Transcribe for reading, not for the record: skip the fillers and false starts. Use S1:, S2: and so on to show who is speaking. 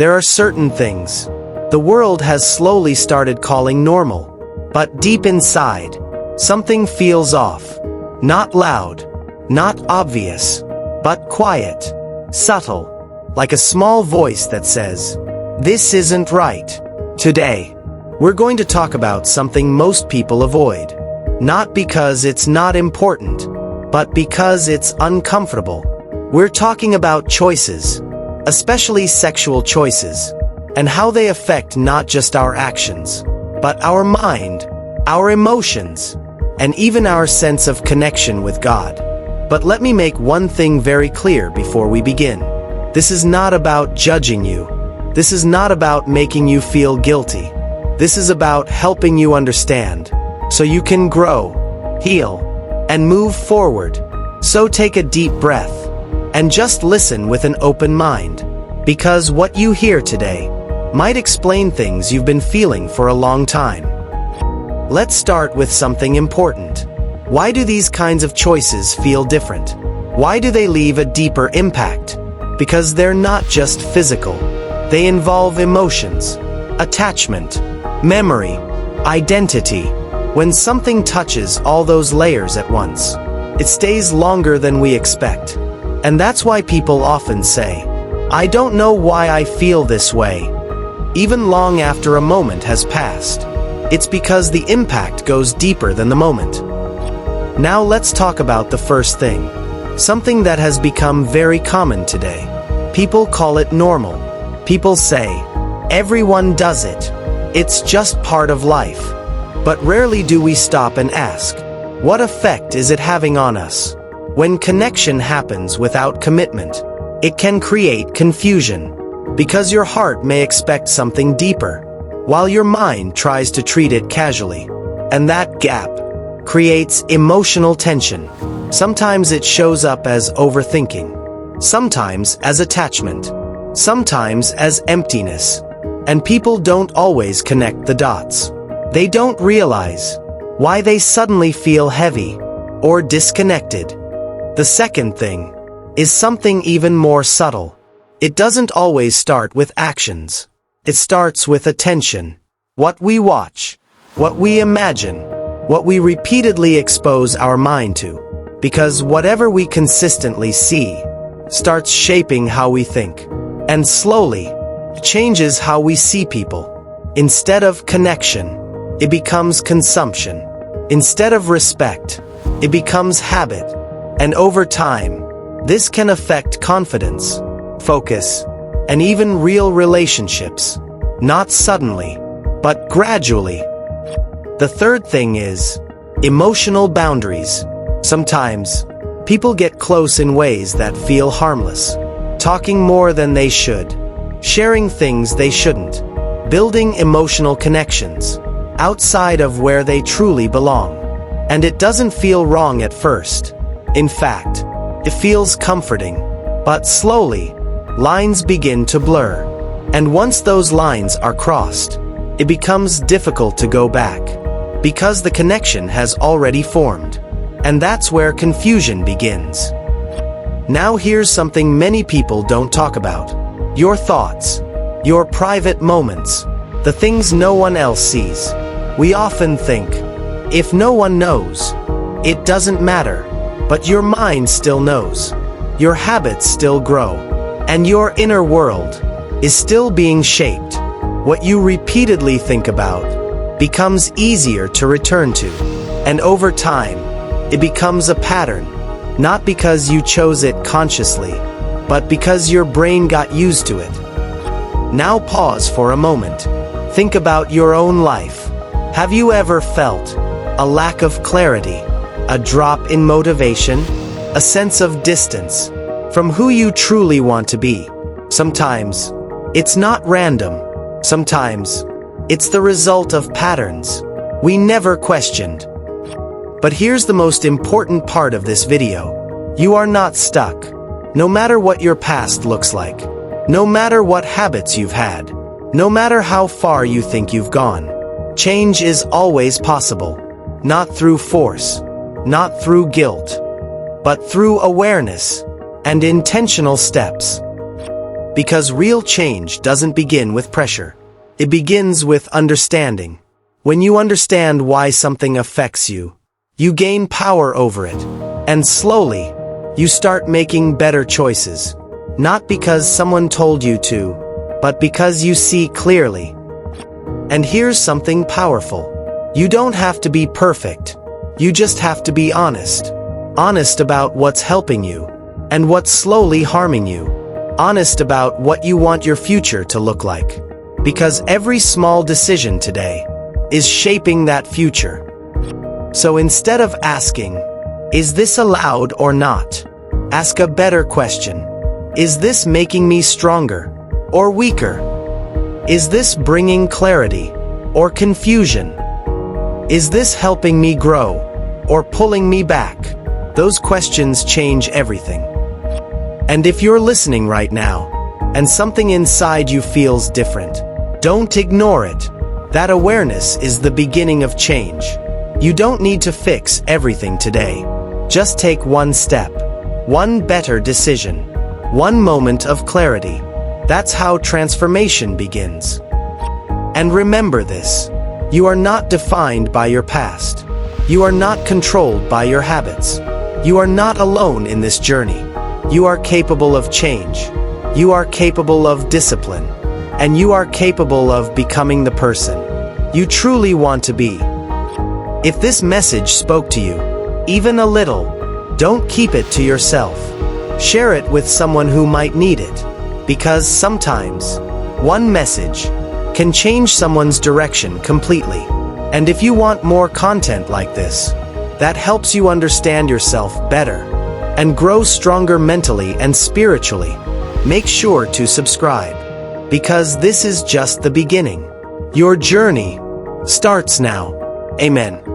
S1: There are certain things the world has slowly started calling normal. But deep inside, something feels off. Not loud, not obvious, but quiet, subtle, like a small voice that says, "This isn't right." Today, we're going to talk about something most people avoid. Not because it's not important, but because it's uncomfortable. We're talking about choices, especially sexual choices, and how they affect not just our actions, but our mind, our emotions, and even our sense of connection with God. But let me make one thing very clear before we begin. This is not about judging you. This is not about making you feel guilty. This is about helping you understand, so you can grow, heal, and move forward. So take a deep breath, and just listen with an open mind, because what you hear today might explain things you've been feeling for a long time. Let's start with something important. Why do these kinds of choices feel different? Why do they leave a deeper impact? Because they're not just physical. They involve emotions, attachment, memory, identity. When something touches all those layers at once, it stays longer than we expect. And that's why people often say, "I don't know why I feel this way," even long after a moment has passed. It's because the impact goes deeper than the moment. Now let's talk about the first thing. Something that has become very common today. People call it normal. People say, "Everyone does it. It's just part of life." But rarely do we stop and ask, what effect is it having on us? When connection happens without commitment, it can create confusion, because your heart may expect something deeper, while your mind tries to treat it casually. And that gap creates emotional tension. Sometimes it shows up as overthinking, sometimes as attachment, sometimes as emptiness. And people don't always connect the dots. They don't realize why they suddenly feel heavy or disconnected. The second thing is something even more subtle. It doesn't always start with actions. It starts with attention. What we watch, what we imagine, what we repeatedly expose our mind to. Because whatever we consistently see starts shaping how we think, and slowly changes how we see people. Instead of connection, it becomes consumption. Instead of respect, it becomes habit. And over time, this can affect confidence, focus, and even real relationships. Not suddenly, but gradually. The third thing is emotional boundaries. Sometimes, people get close in ways that feel harmless. Talking more than they should. Sharing things they shouldn't. Building emotional connections outside of where they truly belong. And it doesn't feel wrong at first. In fact, it feels comforting. But slowly, lines begin to blur. And once those lines are crossed, it becomes difficult to go back, because the connection has already formed. And that's where confusion begins. Now here's something many people don't talk about. Your thoughts, your private moments, the things no one else sees. We often think, if no one knows, it doesn't matter. But your mind still knows. Your habits still grow. And your inner world is still being shaped. What you repeatedly think about becomes easier to return to. And over time, it becomes a pattern, not because you chose it consciously, but because your brain got used to it. Now pause for a moment. Think about your own life. Have you ever felt a lack of clarity, a drop in motivation, a sense of distance from who you truly want to be? Sometimes, it's not random. Sometimes, it's the result of patterns we never questioned. But here's the most important part of this video. You are not stuck. No matter what your past looks like, no matter what habits you've had, no matter how far you think you've gone, change is always possible. Not through force, not through guilt, but through awareness and intentional steps. Because real change doesn't begin with pressure. It begins with understanding. When you understand why something affects you, you gain power over it. And slowly, you start making better choices. Not because someone told you to, but because you see clearly. And here's something powerful. You don't have to be perfect. You just have to be honest. Honest about what's helping you, and what's slowly harming you. Honest about what you want your future to look like. Because every small decision today is shaping that future. So instead of asking, is this allowed or not? Ask a better question. Is this making me stronger or weaker? Is this bringing clarity or confusion? Is this helping me grow or pulling me back? Those questions change everything. And if you're listening right now, and something inside you feels different, don't ignore it. That awareness is the beginning of change. You don't need to fix everything today. Just take one step, one better decision, one moment of clarity. That's how transformation begins. And remember this, you are not defined by your past. You are not controlled by your habits. You are not alone in this journey. You are capable of change. You are capable of discipline. And you are capable of becoming the person you truly want to be. If this message spoke to you, even a little, don't keep it to yourself. Share it with someone who might need it. Because sometimes, one message can change someone's direction completely. And if you want more content like this, that helps you understand yourself better and grow stronger mentally and spiritually, make sure to subscribe. Because this is just the beginning. Your journey starts now. Amen.